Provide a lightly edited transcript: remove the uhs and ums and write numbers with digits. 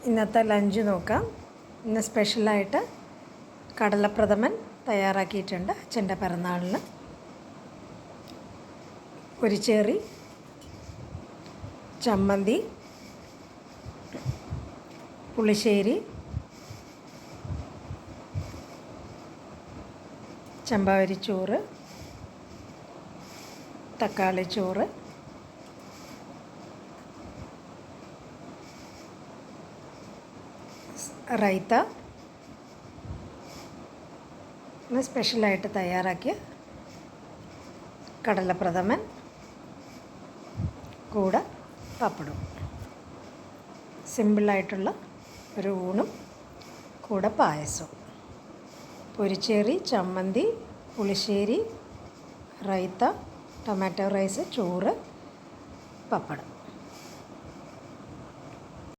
ഇന്നത്തെ ലഞ്ച് നോക്കാം. ഇന്ന് സ്പെഷ്യലായിട്ട് കടലപ്രഥമൻ തയ്യാറാക്കിയിട്ടുണ്ട് അച്ഛൻ്റെ പിറന്നാളിന്. പൊരിച്ചേറി, ചമ്മന്തി, പുളിശ്ശേരി, ചെമ്പവരിച്ചോറ്, തക്കാളിച്ചോറ്, റൈത്ത. ഇന്ന് സ്പെഷ്യലായിട്ട് തയ്യാറാക്കിയ കടലപ്രഥമൻ, കൂടെ പപ്പടവും. സിമ്പിളായിട്ടുള്ള ഒരു ഊണും കൂടെ പായസവും. പൊരിച്ചേറി, ചമ്മന്തി, പുളിശ്ശേരി, റൈത്ത, ടൊമാറ്റോ റൈസ്, ചോറ്, പപ്പടം.